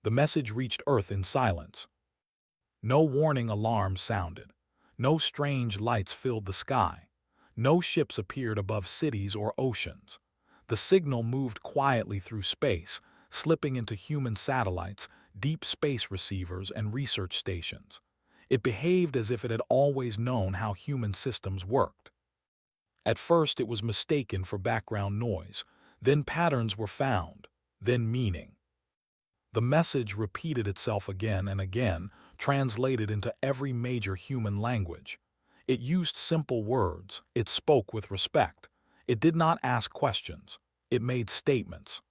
The message reached Earth in silence. No warning alarms sounded. No strange lights filled the sky. No ships appeared above cities or oceans. The signal moved quietly through space, slipping into human satellites, deep space receivers, and research stations. It behaved as if it had always known how human systems worked. At first it was mistaken for background noise, then patterns were found, then meaning. The message repeated itself again and again, translated into every major human language. It used simple words, it spoke with respect. It did not ask questions, it made statements.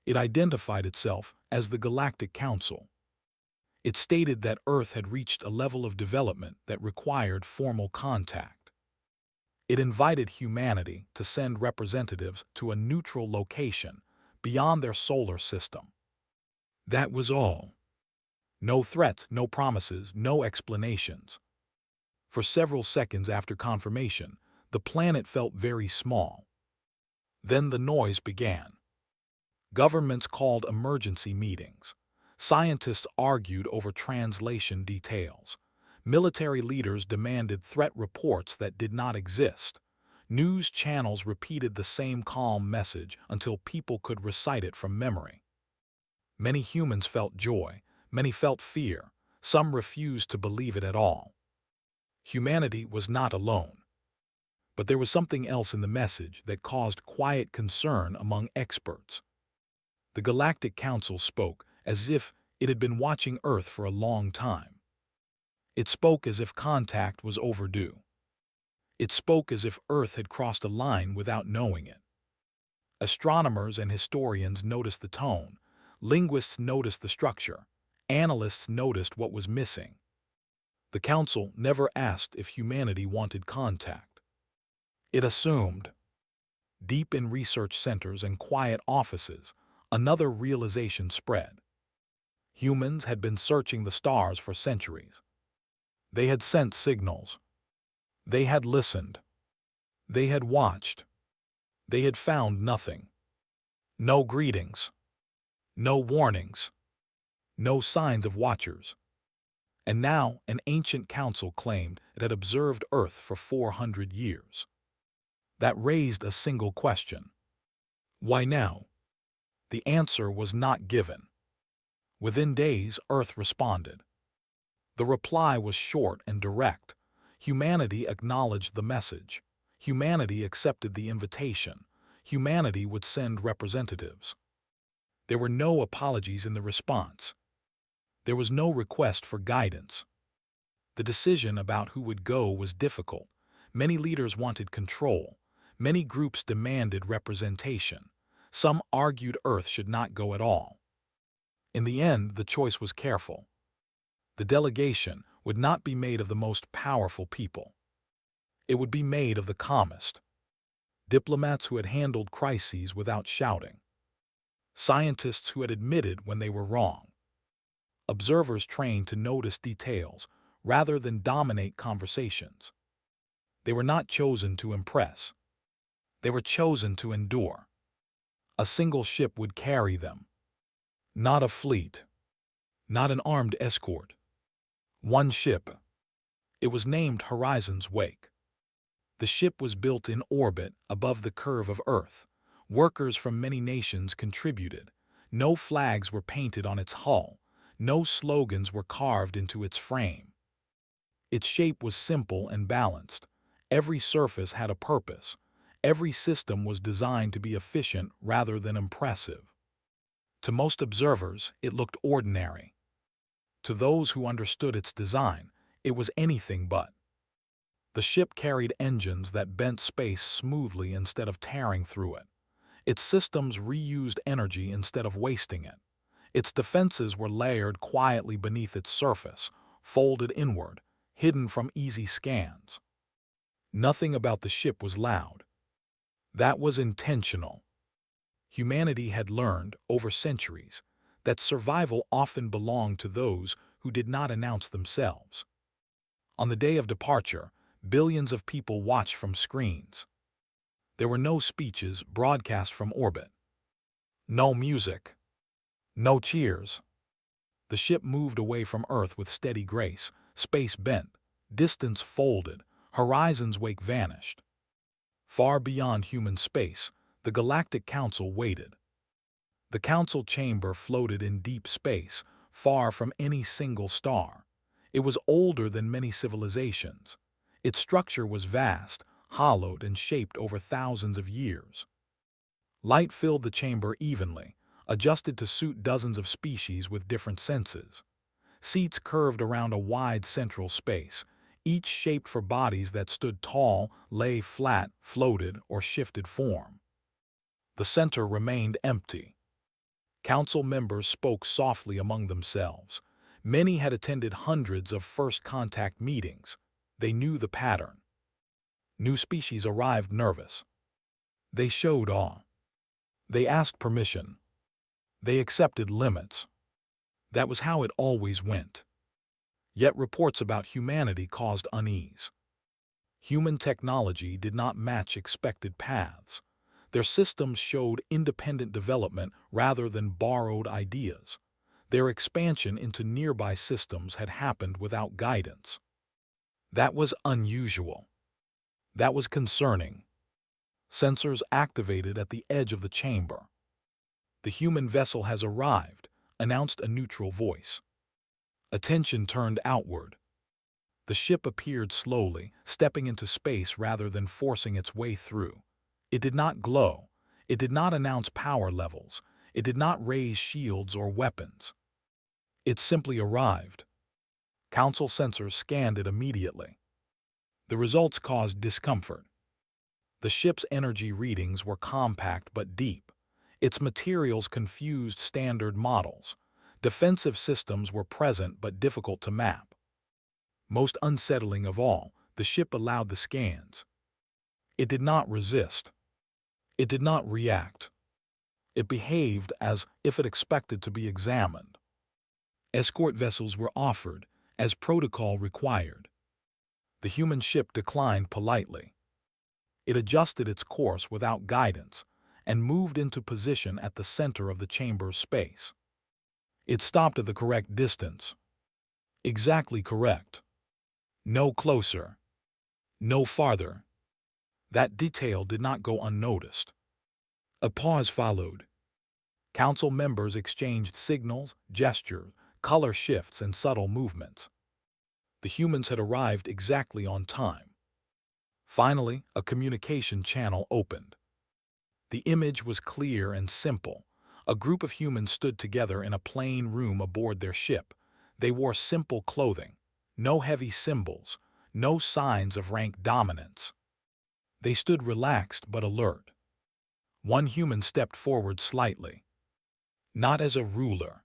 It identified itself as the Galactic Council. It stated that Earth had reached a level of development that required formal contact. It invited humanity to send representatives to a neutral location beyond their solar system. That was all. No threats, no promises, no explanations. For several seconds after confirmation, the planet felt very small. Then the noise began. Governments called emergency meetings. Scientists argued over translation details. Military leaders demanded threat reports that did not exist. News channels repeated the same calm message until people could recite it from memory. Many humans felt joy, many felt fear, some refused to believe it at all. Humanity was not alone. But there was something else in the message that caused quiet concern among experts. The Galactic Council spoke as if it had been watching Earth for a long time. It spoke as if contact was overdue. It spoke as if Earth had crossed a line without knowing it. Astronomers and historians noticed the tone. Linguists noticed the structure. Analysts noticed what was missing. The Council never asked if humanity wanted contact. It assumed. Deep in research centers and quiet offices, another realization spread. Humans had been searching the stars for centuries. They had sent signals. They had listened. They had watched. They had found nothing. No greetings. No warnings. No signs of watchers. And now an ancient council claimed it had observed Earth for 400 years. That raised a single question. Why now? The answer was not given. Within days, Earth responded. The reply was short and direct. Humanity acknowledged the message. Humanity accepted the invitation. Humanity would send representatives. There were no apologies in the response. There was no request for guidance. The decision about who would go was difficult. Many leaders wanted control. Many groups demanded representation. Some argued Earth should not go at all. In the end, the choice was careful. The delegation would not be made of the most powerful people. It would be made of the calmest. Diplomats who had handled crises without shouting. Scientists who had admitted when they were wrong. Observers trained to notice details rather than dominate conversations. They were not chosen to impress. They were chosen to endure. A single ship would carry them. Not a fleet. Not an armed escort. One ship. It was named Horizon's Wake. The ship was built in orbit above the curve of Earth. Workers from many nations contributed. No flags were painted on its hull. No slogans were carved into its frame. Its shape was simple and balanced. Every surface had a purpose. Every system was designed to be efficient rather than impressive. To most observers, it looked ordinary. To those who understood its design, it was anything but. The ship carried engines that bent space smoothly instead of tearing through it. Its systems reused energy instead of wasting it. Its defenses were layered quietly beneath its surface, folded inward, hidden from easy scans. Nothing about the ship was loud. That was intentional. Humanity had learned, over centuries, that survival often belonged to those who did not announce themselves. On the day of departure, billions of people watched from screens. There were no speeches broadcast from orbit. No music. No cheers. The ship moved away from Earth with steady grace, space bent, distance folded, horizon's wake vanished. Far beyond human space, the Galactic Council waited. The council chamber floated in deep space, far from any single star. It was older than many civilizations. Its structure was vast, hollowed and shaped over thousands of years. Light filled the chamber evenly, adjusted to suit dozens of species with different senses. Seats curved around a wide central space, each shaped for bodies that stood tall, lay flat, floated, or shifted form. The center remained empty. Council members spoke softly among themselves. Many had attended hundreds of first contact meetings. They knew the pattern. New species arrived nervous. They showed awe. They asked permission. They accepted limits. That was how it always went. Yet reports about humanity caused unease. Human technology did not match expected paths. Their systems showed independent development rather than borrowed ideas. Their expansion into nearby systems had happened without guidance. That was unusual. That was concerning. Sensors activated at the edge of the chamber. "The human vessel has arrived," announced a neutral voice. Attention turned outward. The ship appeared slowly, stepping into space rather than forcing its way through. It did not glow. It did not announce power levels. It did not raise shields or weapons. It simply arrived. Council sensors scanned it immediately. The results caused discomfort. The ship's energy readings were compact but deep. Its materials confused standard models. Defensive systems were present but difficult to map. Most unsettling of all, the ship allowed the scans. It did not resist. It did not react. It behaved as if it expected to be examined. Escort vessels were offered, as protocol required. The human ship declined politely. It adjusted its course without guidance and moved into position at the center of the chamber's space. It stopped at the correct distance. Exactly correct. No closer. No farther. That detail did not go unnoticed. A pause followed. Council members exchanged signals, gestures, color shifts, and subtle movements. The humans had arrived exactly on time. Finally, a communication channel opened. The image was clear and simple. A group of humans stood together in a plain room aboard their ship. They wore simple clothing, no heavy symbols, no signs of rank dominance. They stood relaxed but alert. One human stepped forward slightly. Not as a ruler.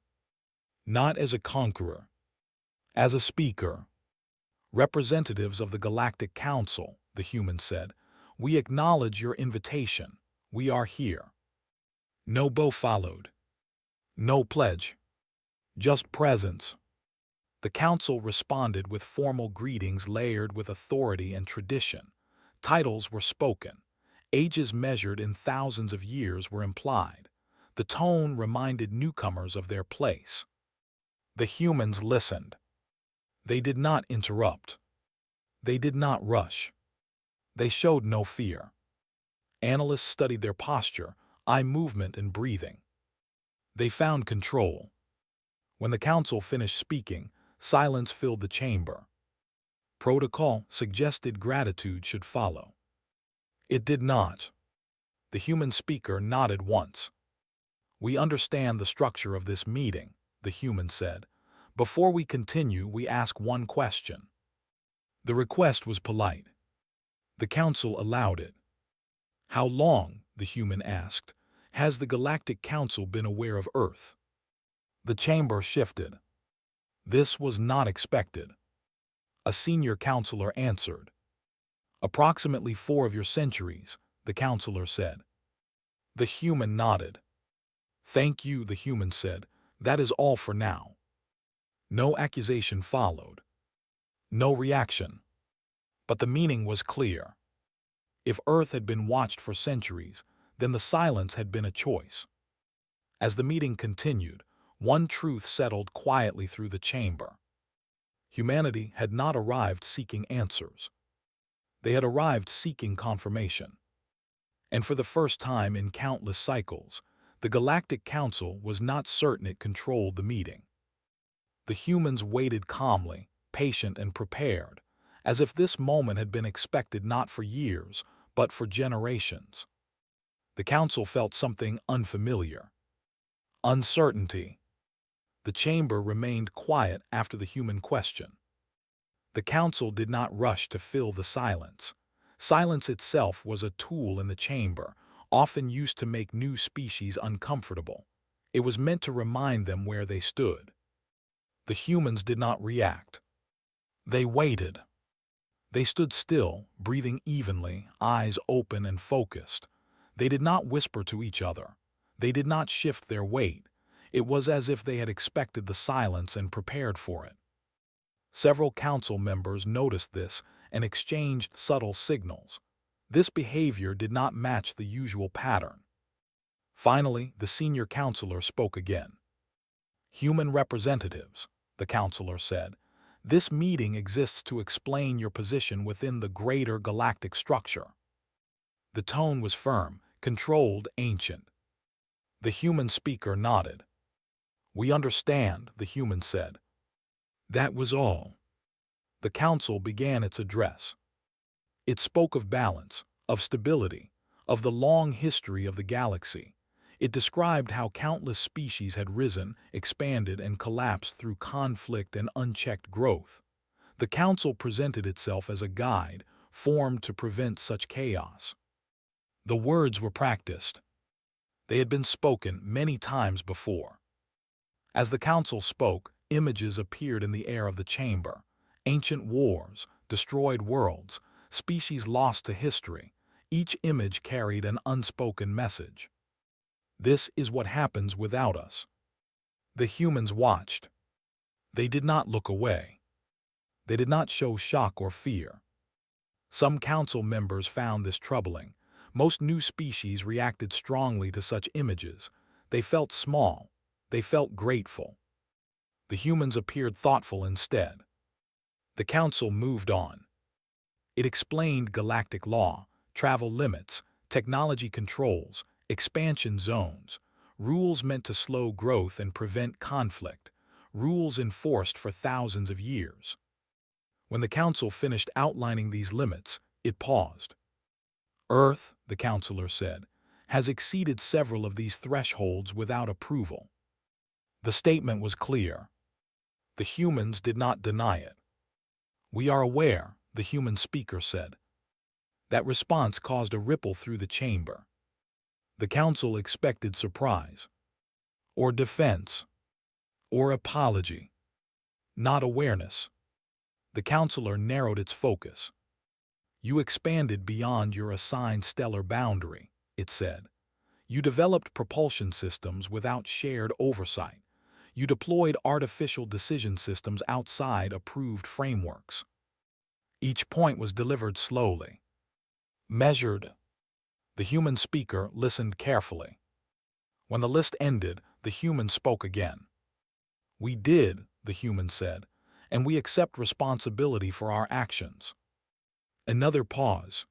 Not as a conqueror. As a speaker. "Representatives of the Galactic Council," the human said, "we acknowledge your invitation. We are here." No bow followed. No pledge. Just presence. The council responded with formal greetings layered with authority and tradition. Titles were spoken. Ages measured in thousands of years were implied. The tone reminded newcomers of their place. The humans listened. They did not interrupt. They did not rush. They showed no fear. Analysts studied their posture, eye movement, and breathing. They found control. When the council finished speaking, silence filled the chamber. Protocol suggested gratitude should follow. It did not. The human speaker nodded once. "We understand the structure of this meeting," the human said. "Before we continue, we ask one question." The request was polite. The council allowed it. "How long," the human asked, "has the Galactic Council been aware of Earth?" The chamber shifted. This was not expected. A senior counselor answered. "Approximately 4 of your centuries," the counselor said. The human nodded. "Thank you," the human said. "That is all for now." No accusation followed. No reaction. But the meaning was clear. If Earth had been watched for centuries, then the silence had been a choice. As the meeting continued, One truth settled quietly through the chamber. Humanity had not arrived seeking answers. They had arrived seeking confirmation. And for the first time in countless cycles, the Galactic Council was not certain it controlled the meeting. The humans waited calmly, patient and prepared, as if this moment had been expected not for years, but for generations. The Council felt something unfamiliar. Uncertainty. The chamber remained quiet after the human question. The Council did not rush to fill the silence. Silence itself was a tool in the chamber, often used to make new species uncomfortable. It was meant to remind them where they stood. The humans did not react. They waited. They stood still, breathing evenly, eyes open and focused. They did not whisper to each other. They did not shift their weight. It was as if they had expected the silence and prepared for it. Several council members noticed this and exchanged subtle signals. This behavior did not match the usual pattern. Finally, the senior counselor spoke again. "Human representatives," the counselor said, "this meeting exists to explain your position within the greater galactic structure." The tone was firm, controlled, ancient. The human speaker nodded. "We understand," the human said. That was all. The council began its address. It spoke of balance, of stability, of the long history of the galaxy. It described how countless species had risen, expanded, and collapsed through conflict and unchecked growth. The council presented itself as a guide, formed to prevent such chaos. The words were practiced. They had been spoken many times before. As the council spoke, images appeared in the air of the chamber. Ancient wars, destroyed worlds, species lost to history. Each image carried an unspoken message. This is what happens without us. The humans watched. They did not look away. They did not show shock or fear. Some council members found this troubling. Most new species reacted strongly to such images. They felt small. They felt grateful. The humans appeared thoughtful instead. The council moved on. It explained galactic law, travel limits, technology controls, expansion zones, rules meant to slow growth and prevent conflict, rules enforced for thousands of years. When the council finished outlining these limits, it paused. Earth, the counselor said, has exceeded several of these thresholds without approval. The statement was clear. The humans did not deny it. "We are aware," the human speaker said. That response caused a ripple through the chamber. The council expected surprise, or defense, or apology. Not awareness. The counselor narrowed its focus. "You expanded beyond your assigned stellar boundary," it said. "You developed propulsion systems without shared oversight. You deployed artificial decision systems outside approved frameworks." Each point was delivered slowly. Measured. The human speaker listened carefully. When the list ended, the human spoke again. "We did," the human said, "and we accept responsibility for our actions." Another pause.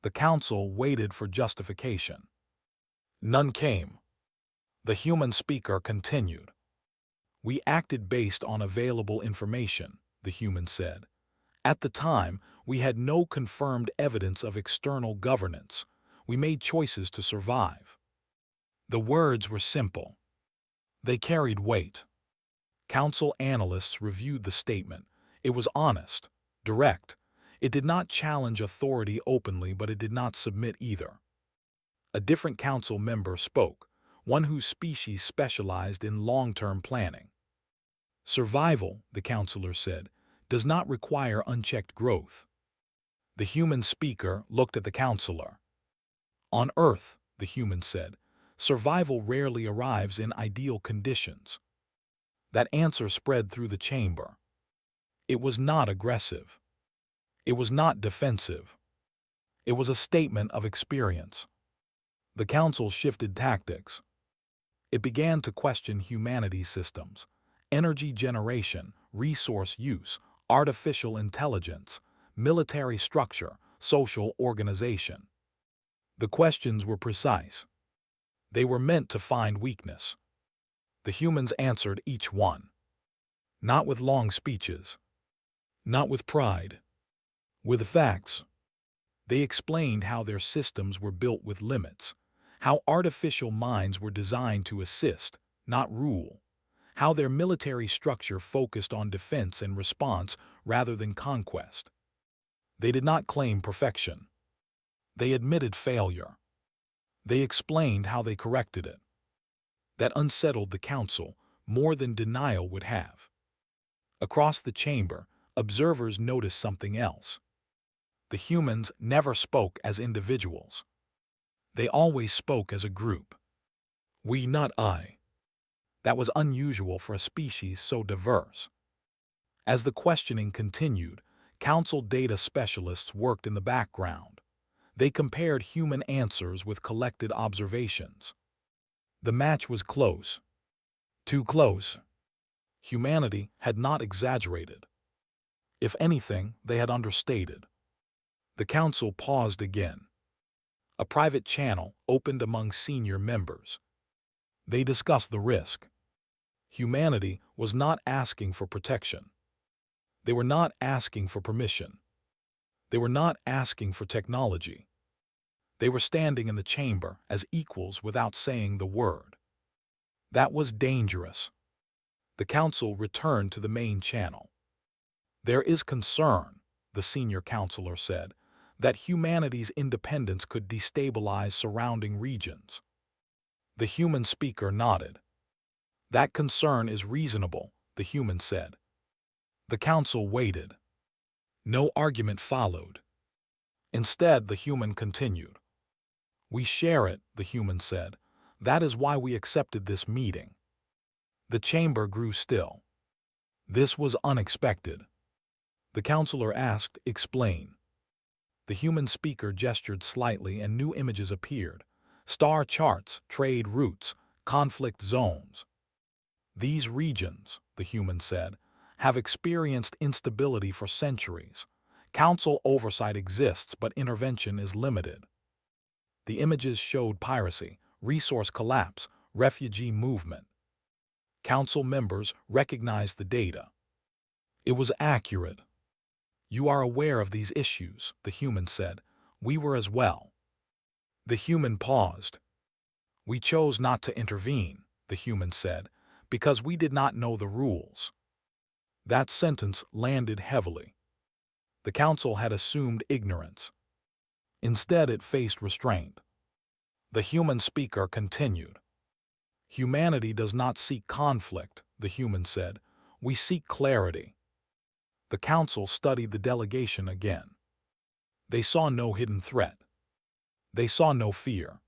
The council waited for justification. None came. The human speaker continued. "We acted based on available information," the human said. "At the time, we had no confirmed evidence of external governance. We made choices to survive." The words were simple. They carried weight. Council analysts reviewed the statement. It was honest, direct. It did not challenge authority openly, but it did not submit either. A different council member spoke, one whose species specialized in long-term planning. "Survival," the counselor said, "does not require unchecked growth." The human speaker looked at the counselor. "On Earth," the human said, "survival rarely arrives in ideal conditions." That answer spread through the chamber. It was not aggressive. It was not defensive. It was a statement of experience. The council shifted tactics. It began to question humanity's systems, energy generation, resource use, artificial intelligence, military structure, social organization. The questions were precise. They were meant to find weakness. The humans answered each one. Not with long speeches. Not with pride. With facts. They explained how their systems were built with limits, how artificial minds were designed to assist, not rule, how their military structure focused on defense and response rather than conquest. They did not claim perfection. They admitted failure. They explained how they corrected it. That unsettled the council more than denial would have. Across the chamber, observers noticed something else. The humans never spoke as individuals. They always spoke as a group. We, not I. That was unusual for a species so diverse. As the questioning continued, council data specialists worked in the background. They compared human answers with collected observations. The match was close. Too close. Humanity had not exaggerated. If anything, they had understated. The council paused again. A private channel opened among senior members. They discussed the risk. Humanity was not asking for protection. They were not asking for permission. They were not asking for technology. They were standing in the chamber as equals without saying the word. That was dangerous. The council returned to the main channel. There is concern, the senior counselor said, that humanity's independence could destabilize surrounding regions. The human speaker nodded. That concern is reasonable, the human said. The council waited. No argument followed. Instead, the human continued. We share it, the human said. That is why we accepted this meeting. The chamber grew still. This was unexpected. The counselor asked, explain. The human speaker gestured slightly and new images appeared. Star charts, trade routes, conflict zones. These regions, the human said, have experienced instability for centuries. Council oversight exists, but intervention is limited. The images showed piracy, resource collapse, refugee movement. Council members recognized the data. It was accurate. You are aware of these issues, the human said. We were as well. The human paused. We chose not to intervene, the human said, because we did not know the rules. That sentence landed heavily. The council had assumed ignorance. Instead, it faced restraint. The human speaker continued. Humanity does not seek conflict, the human said. We seek clarity. The council studied the delegation again. They saw no hidden threat. They saw no fear.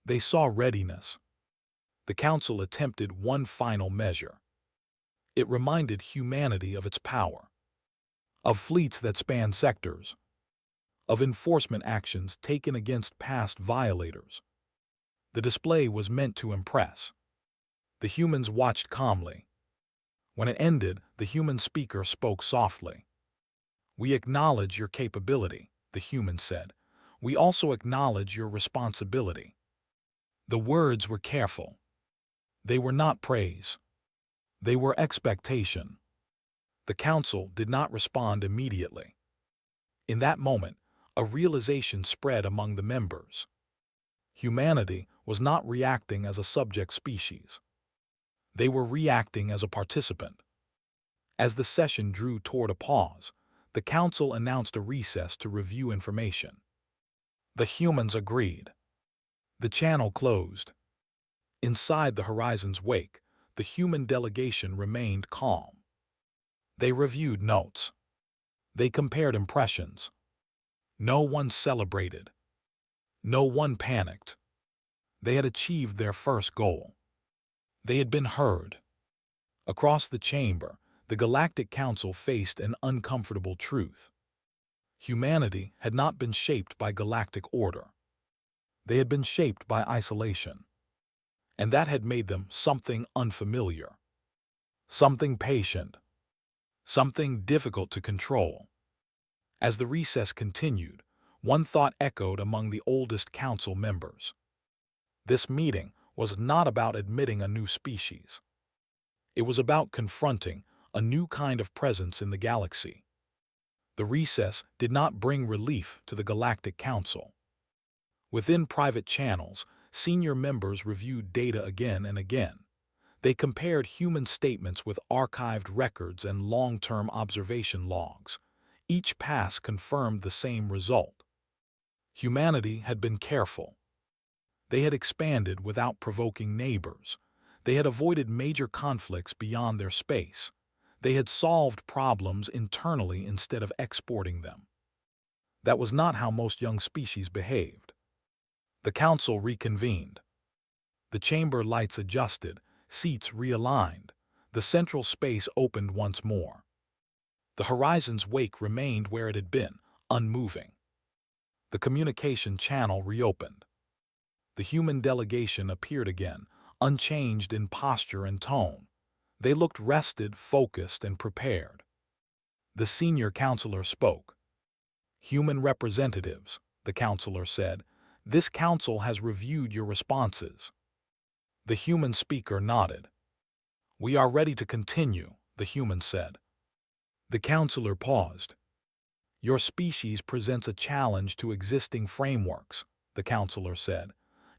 They saw readiness. The council attempted one final measure. It reminded humanity of its power, of fleets that span sectors, of enforcement actions taken against past violators. The display was meant to impress. The humans watched calmly. When it ended, the human speaker spoke softly. We acknowledge your capability, the human said. We also acknowledge your responsibility. The words were careful. They were not praise. They were expectation. The council did not respond immediately. In that moment, a realization spread among the members. Humanity was not reacting as a subject species. They were reacting as a participant. As the session drew toward a pause, the council announced a recess to review information. The humans agreed. The channel closed. Inside the horizon's wake, the human delegation remained calm. They reviewed notes. They compared impressions. No one celebrated. No one panicked. They had achieved their first goal. They had been heard. Across the chamber, the Galactic Council faced an uncomfortable truth. Humanity had not been shaped by galactic order. They had been shaped by isolation. and that had made them something unfamiliar, something patient, something difficult to control. As the recess continued, one thought echoed among the oldest council members. This meeting was not about admitting a new species. It was about confronting a new kind of presence in the galaxy. The recess did not bring relief to the Galactic Council. Within private channels, senior members reviewed data again and again. They compared human statements with archived records and long-term observation logs. Each pass confirmed the same result. Humanity had been careful. They had expanded without provoking neighbors. They had avoided major conflicts beyond their space. They had solved problems internally instead of exporting them. That was not how most young species behaved. The council reconvened. The chamber lights adjusted, seats realigned. The central space opened once more. The horizon's wake remained where it had been, unmoving. The communication channel reopened. The human delegation appeared again, unchanged in posture and tone. They looked rested, focused, and prepared. The senior counselor spoke. "Human representatives," the counselor said, "this council has reviewed your responses." The human speaker nodded. "We are ready to continue," the human said. The counselor paused. "Your species presents a challenge to existing frameworks," the counselor said,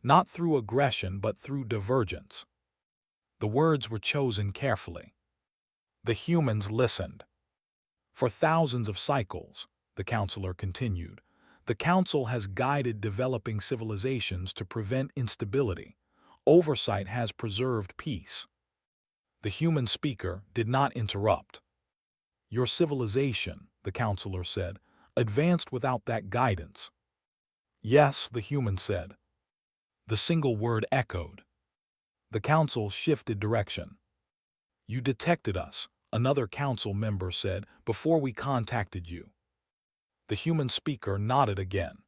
"not through aggression but through divergence." The words were chosen carefully. The humans listened. "For thousands of cycles," the counselor continued, "the council has guided developing civilizations to prevent instability. Oversight has preserved peace." The human speaker did not interrupt. "Your civilization," the counselor said, "advanced without that guidance." "Yes," the human said. The single word echoed. The council shifted direction. "You detected us," another council member said, "before we contacted you." The human speaker nodded again.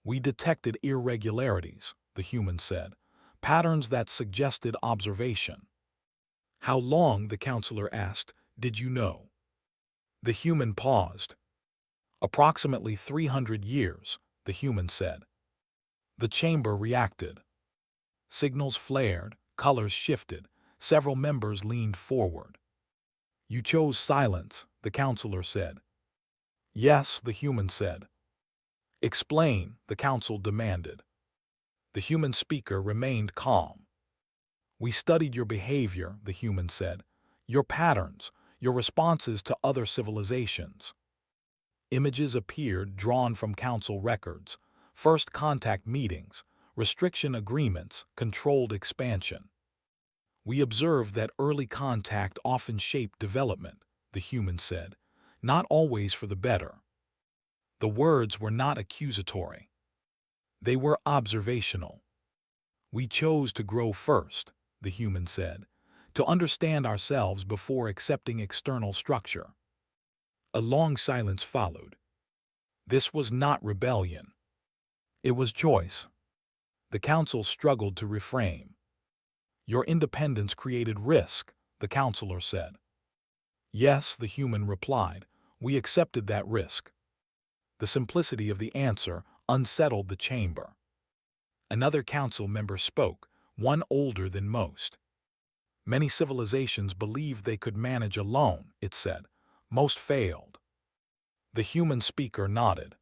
"We detected irregularities," the human said, "patterns that suggested observation." "How long," the counselor asked, "did you know?" The human paused. "Approximately 300 years," the human said. The chamber reacted. Signals flared, colors shifted, several members leaned forward. "You chose silence," the counselor said. "Yes," the human said. "Explain," the council demanded. The human speaker remained calm. "We studied your behavior," the human said, "your patterns, your responses to other civilizations." Images appeared drawn from council records, first contact meetings, restriction agreements, controlled expansion. "We observed that early contact often shaped development," the human said, "not always for the better." The words were not accusatory. They were observational. "We chose to grow first," the human said, "to understand ourselves before accepting external structure." A long silence followed. This was not rebellion. It was choice. The council struggled to reframe. "Your independence created risk," the counselor said. "Yes," the human replied, "we accepted that risk." The simplicity of the answer unsettled the chamber. Another council member spoke, one older than most. "Many civilizations believed they could manage alone," it said. "Most failed." The human speaker nodded.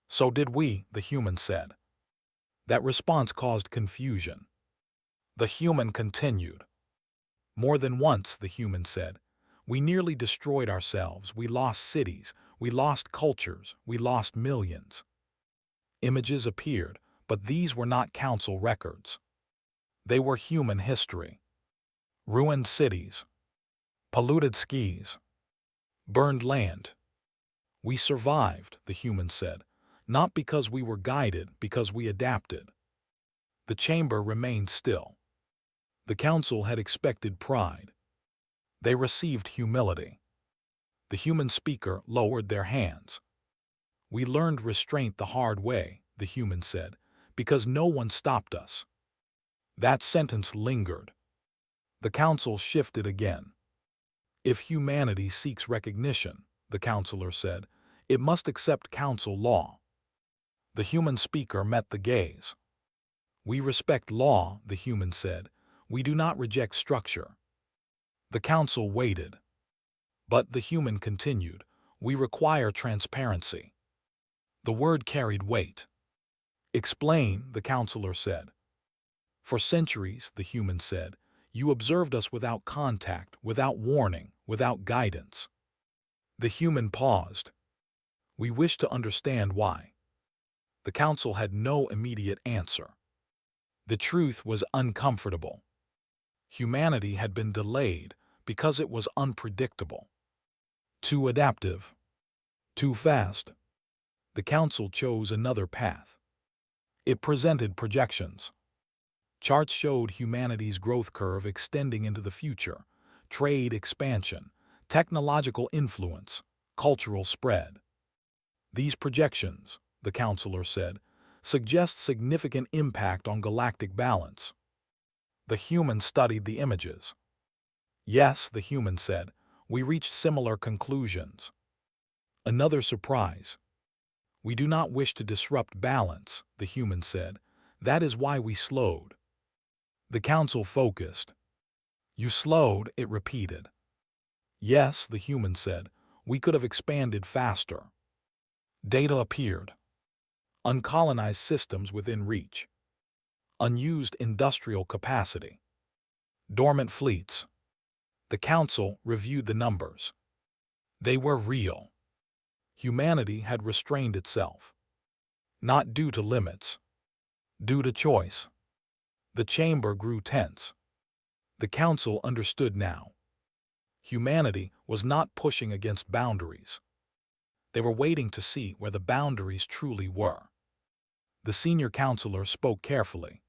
"So did we," the human said. That response caused confusion. The human continued. "More than once," the human said, "we nearly destroyed ourselves, we lost cities, we lost cultures, we lost millions." Images appeared, but these were not council records. They were human history. Ruined cities, polluted skies, burned land. "We survived," the human said, "not because we were guided, because we adapted." The chamber remained still. The council had expected pride. They received humility. The human speaker lowered their hands. "We learned restraint the hard way," the human said, "because no one stopped us." That sentence lingered. The council shifted again. If humanity seeks recognition, the counselor said, it must accept council law. The human speaker met the gaze. We respect law, the human said. We do not reject structure. The council waited. But the human continued. We require transparency. The word carried weight. Explain, the counselor said. For centuries, the human said, you observed us without contact, without warning, without guidance. The human paused. We wish to understand why. The council had no immediate answer. The truth was uncomfortable. Humanity had been delayed because it was unpredictable. Too adaptive. Too fast. The council chose another path. It presented projections. Charts showed humanity's growth curve extending into the future, trade expansion, technological influence, cultural spread. These projections, the counselor said, suggest significant impact on galactic balance. The human studied the images. Yes, the human said, we reached similar conclusions. Another surprise. We do not wish to disrupt balance, the human said. That is why we slowed. The council focused. You slowed, it repeated. Yes, the human said, we could have expanded faster. Data appeared. Uncolonized systems within reach. Unused industrial capacity. Dormant fleets. The council reviewed the numbers. They were real. Humanity had restrained itself. Not due to limits. Due to choice. The chamber grew tense. The council understood now. Humanity was not pushing against boundaries. They were waiting to see where the boundaries truly were. The senior counselor spoke carefully.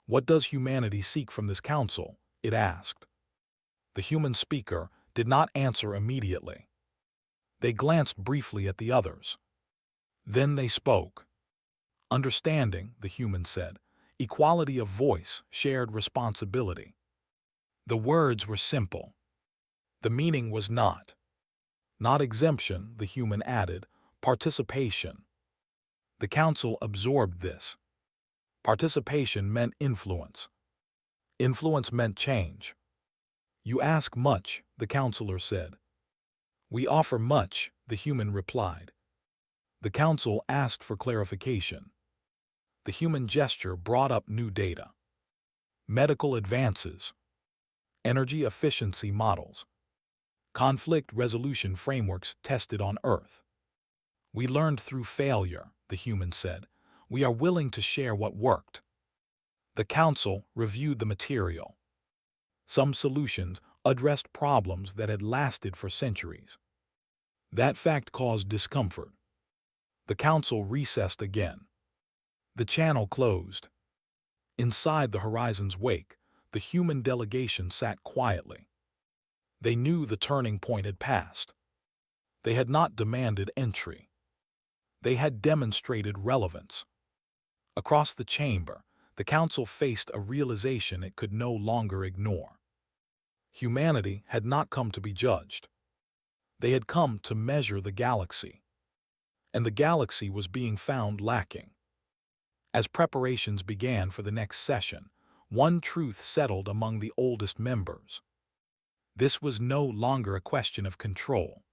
What does humanity seek from this council? It asked. The human speaker did not answer immediately. They glanced briefly at the others. Then they spoke. Understanding, the human said. Equality of voice, shared responsibility. The words were simple. The meaning was not. Not exemption, the human added, participation. The council absorbed this. Participation meant influence. Influence meant change. You ask much, the counselor said. We offer much, the human replied. The council asked for clarification. The human gesture brought up new data. Medical advances. Energy efficiency models. Conflict resolution frameworks tested on Earth. We learned through failure, the human said. We are willing to share what worked. The council reviewed the material. Some solutions addressed problems that had lasted for centuries. That fact caused discomfort. The council recessed again. The channel closed. Inside the horizon's wake, the human delegation sat quietly. They knew the turning point had passed. They had not demanded entry. They had demonstrated relevance. Across the chamber, the council faced a realization it could no longer ignore. Humanity had not come to be judged. They had come to measure the galaxy. And the galaxy was being found lacking. As preparations began for the next session, one truth settled among the oldest members. This was no longer a question of control.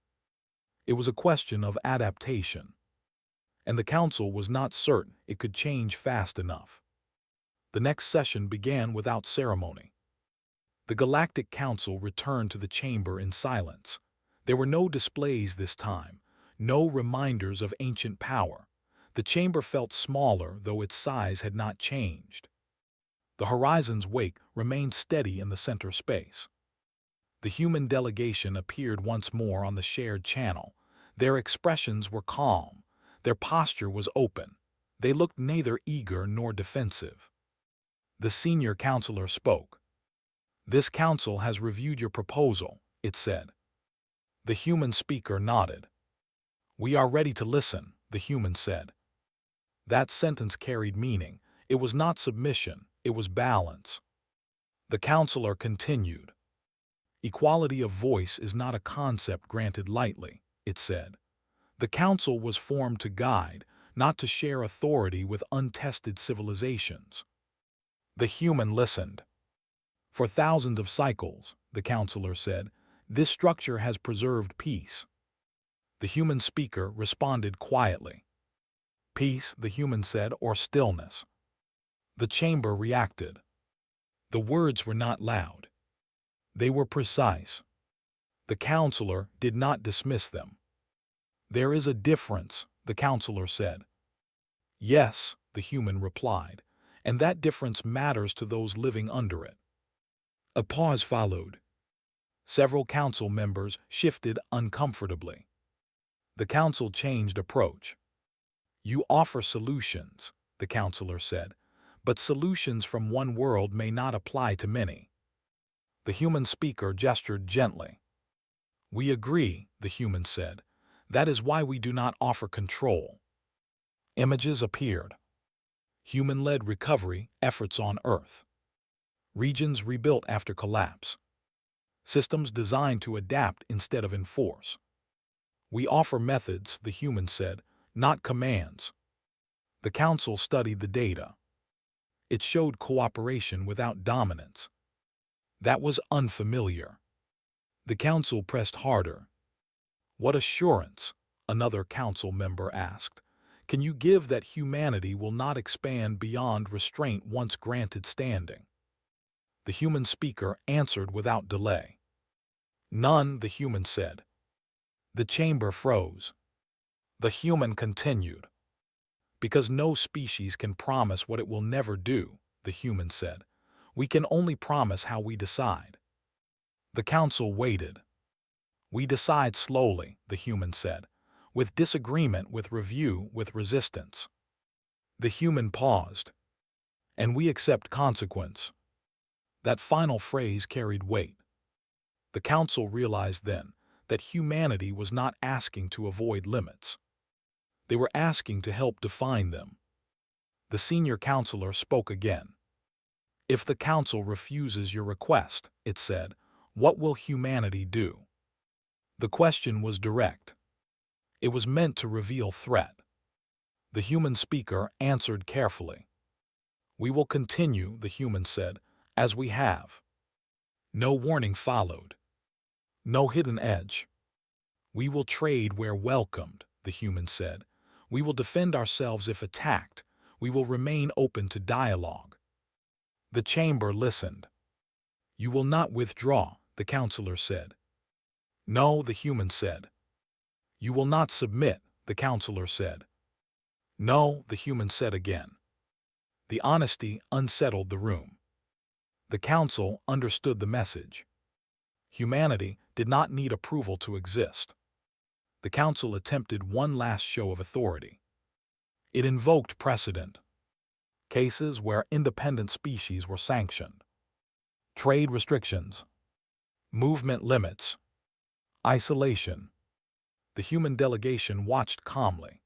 It was a question of adaptation. And the council was not certain it could change fast enough. The next session began without ceremony. The Galactic Council returned to the chamber in silence. There were no displays this time, no reminders of ancient power. The chamber felt smaller, though its size had not changed. The horizon's wake remained steady in the center space. The human delegation appeared once more on the shared channel. Their expressions were calm. Their posture was open. They looked neither eager nor defensive. The senior counselor spoke. This council has reviewed your proposal, it said. The human speaker nodded. We are ready to listen, the human said. That sentence carried meaning. It was not submission, it was balance. The counselor continued. Equality of voice is not a concept granted lightly, it said. The council was formed to guide, not to share authority with untested civilizations. The human listened. For thousands of cycles, the counselor said, this structure has preserved peace. The human speaker responded quietly. Peace, the human said, or stillness. The chamber reacted. The words were not loud. They were precise. The counselor did not dismiss them. There is a difference, the counselor said. Yes, the human replied, and that difference matters to those living under it. A pause followed. Several council members shifted uncomfortably. The council changed approach. You offer solutions, the counselor said, but solutions from one world may not apply to many. The human speaker gestured gently. We agree, the human said. That is why we do not offer control. Images appeared. Human-led recovery efforts on Earth. Regions rebuilt after collapse. Systems designed to adapt instead of enforce. We offer methods, the human said, not commands. The council studied the data. It showed cooperation without dominance. That was unfamiliar. The council pressed harder. What assurance, another council member asked, can you give that humanity will not expand beyond restraint once granted standing? The human speaker answered without delay. None, the human said. The chamber froze. The human continued. Because no species can promise what it will never do, the human said. We can only promise how we decide. The council waited. We decide slowly, the human said, with disagreement, with review, with resistance. The human paused. And we accept consequence. That final phrase carried weight. The council realized then that humanity was not asking to avoid limits. They were asking to help define them. The senior counselor spoke again. If the council refuses your request, it said, what will humanity do? The question was direct. It was meant to reveal threat. The human speaker answered carefully. We will continue, the human said, as we have. No warning followed. No hidden edge. We will trade where welcomed, the human said. We will defend ourselves if attacked. We will remain open to dialogue. The chamber listened. You will not withdraw, the counselor said. No, the human said. You will not submit, the counselor said. No, the human said again. The honesty unsettled the room. The council understood the message. Humanity did not need approval to exist. The council attempted one last show of authority. It invoked precedent. Cases where independent species were sanctioned. Trade restrictions. Movement limits. Isolation. The human delegation watched calmly.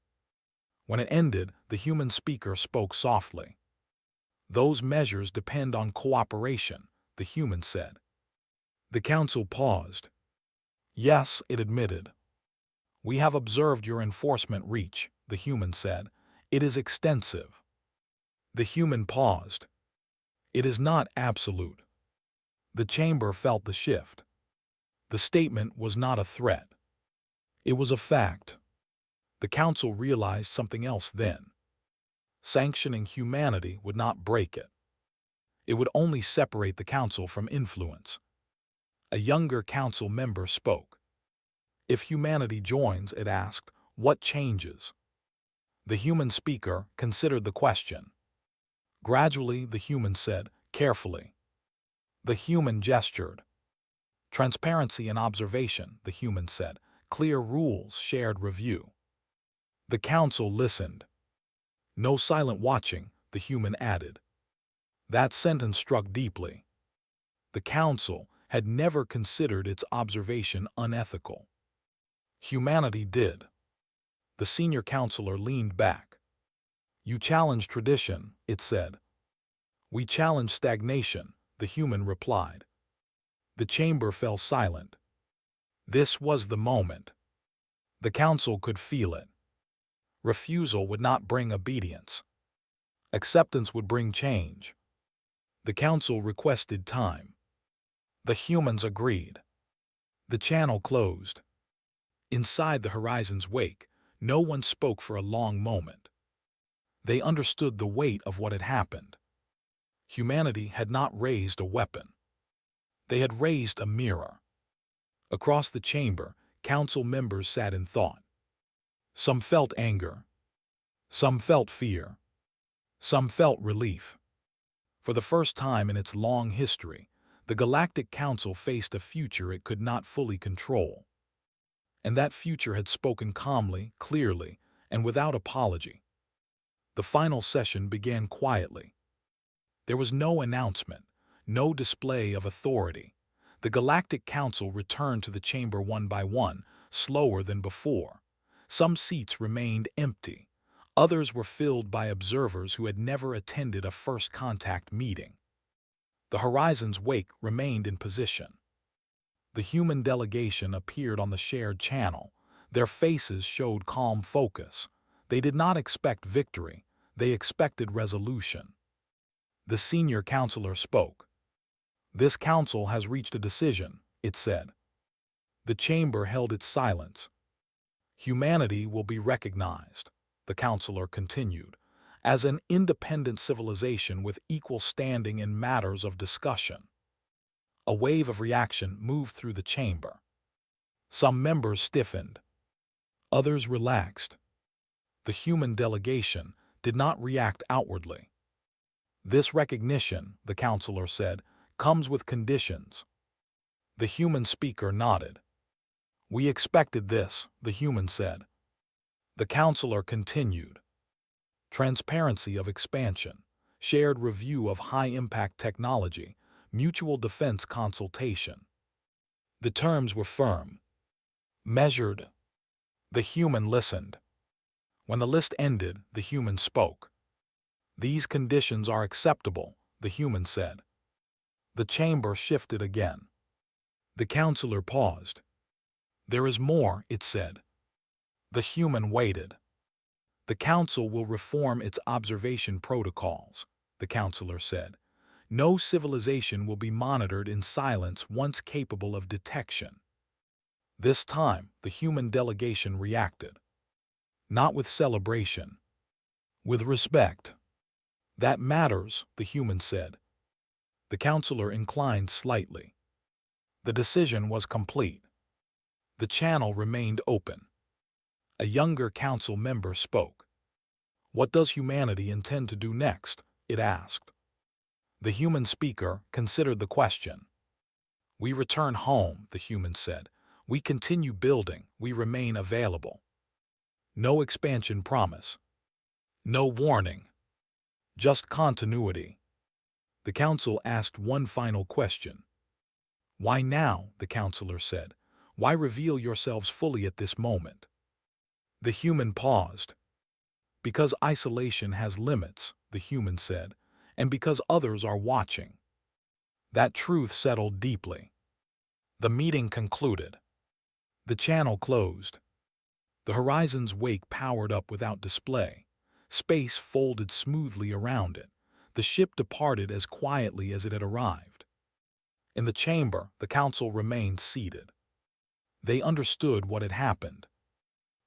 When it ended, the human speaker spoke softly. Those measures depend on cooperation, the human said. The council paused. Yes, it admitted. We have observed your enforcement reach, the human said. It is extensive. The human paused. It is not absolute. The chamber felt the shift. The statement was not a threat. It was a fact. The council realized something else then. Sanctioning humanity would not break it. It would only separate the council from influence. A younger council member spoke. If humanity joins, it asked, what changes? The human speaker considered the question. Gradually, the human said, carefully. The human gestured. Transparency and observation, the human said. Clear rules, shared review. The council listened. No silent watching, the human added. That sentence struck deeply. The council had never considered its observation unethical. Humanity did. The senior counselor leaned back. You challenge tradition, it said. We challenge stagnation, the human replied. The chamber fell silent. This was the moment. The council could feel it. Refusal would not bring obedience. Acceptance would bring change. The council requested time. The humans agreed. The channel closed. Inside the horizon's wake, no one spoke for a long moment. They understood the weight of what had happened. Humanity had not raised a weapon. They had raised a mirror. Across the chamber, council members sat in thought. Some felt anger. Some felt fear. Some felt relief. For the first time in its long history, the Galactic Council faced a future it could not fully control. And that future had spoken calmly, clearly, and without apology. The final session began quietly. There was no announcement, no display of authority. The Galactic Council returned to the chamber one by one, slower than before. Some seats remained empty. Others were filled by observers who had never attended a first contact meeting. The horizon's wake remained in position. The human delegation appeared on the shared channel. Their faces showed calm focus. They did not expect victory. They expected resolution. The senior counselor spoke. "This council has reached a decision," it said. The chamber held its silence. "Humanity will be recognized," the counselor continued, "as an independent civilization with equal standing in matters of discussion." A wave of reaction moved through the chamber. Some members stiffened. Others relaxed. The human delegation did not react outwardly. "This recognition," the counselor said, "comes with conditions." The human speaker nodded. "We expected this," the human said. The counselor continued. "Transparency of expansion, shared review of high-impact technology, mutual defense consultation." The terms were firm. Measured. The human listened. When the list ended, the human spoke. "These conditions are acceptable," the human said. The chamber shifted again. The counselor paused. "There is more," it said. The human waited. "The council will reform its observation protocols," the counselor said. "No civilization will be monitored in silence once capable of detection." This time, the human delegation reacted. Not with celebration. With respect. "That matters," the human said. The counselor inclined slightly. The decision was complete. The channel remained open. A younger council member spoke. "What does humanity intend to do next?" it asked. The human speaker considered the question. "We return home," the human said. "We continue building. We remain available. No expansion promise. No warning. Just continuity." The council asked one final question. "Why now?" the counselor said. "Why reveal yourselves fully at this moment?" The human paused. "Because isolation has limits," the human said, "and because others are watching." That truth settled deeply. The meeting concluded. The channel closed. The horizon's wake powered up without display. Space folded smoothly around it. The ship departed as quietly as it had arrived. In the chamber, the council remained seated. They understood what had happened.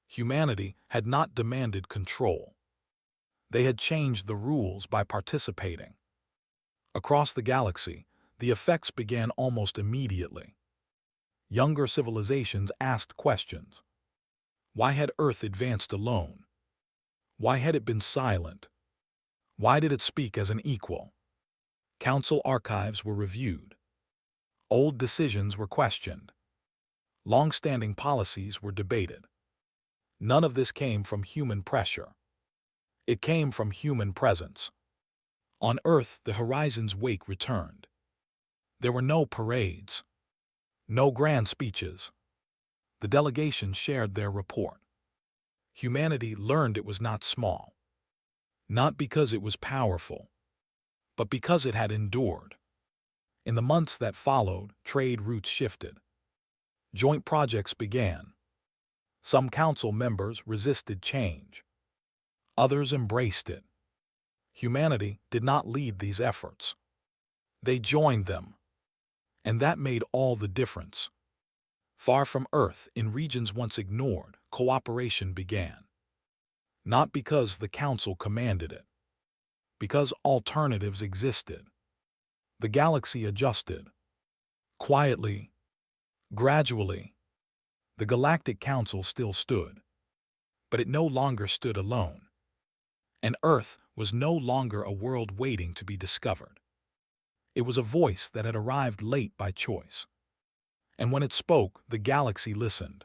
Humanity had not demanded control. They had changed the rules by participating. Across the galaxy, the effects began almost immediately. Younger civilizations asked questions. Why had Earth advanced alone? Why had it been silent? Why did it speak as an equal? Council archives were reviewed. Old decisions were questioned. Long-standing policies were debated. None of this came from human pressure. It came from human presence. On Earth, the horizon's wake returned. There were no parades. No grand speeches. The delegation shared their report. Humanity learned it was not small. Not because it was powerful, but because it had endured. In the months that followed, trade routes shifted. Joint projects began. Some council members resisted change. Others embraced it. Humanity did not lead these efforts. They joined them. And that made all the difference. Far from Earth, in regions once ignored, cooperation began. Not because the Council commanded it. Because alternatives existed. The galaxy adjusted. Quietly, gradually. The Galactic Council still stood. But it no longer stood alone. And Earth was no longer a world waiting to be discovered. It was a voice that had arrived late by choice. And when it spoke, the galaxy listened.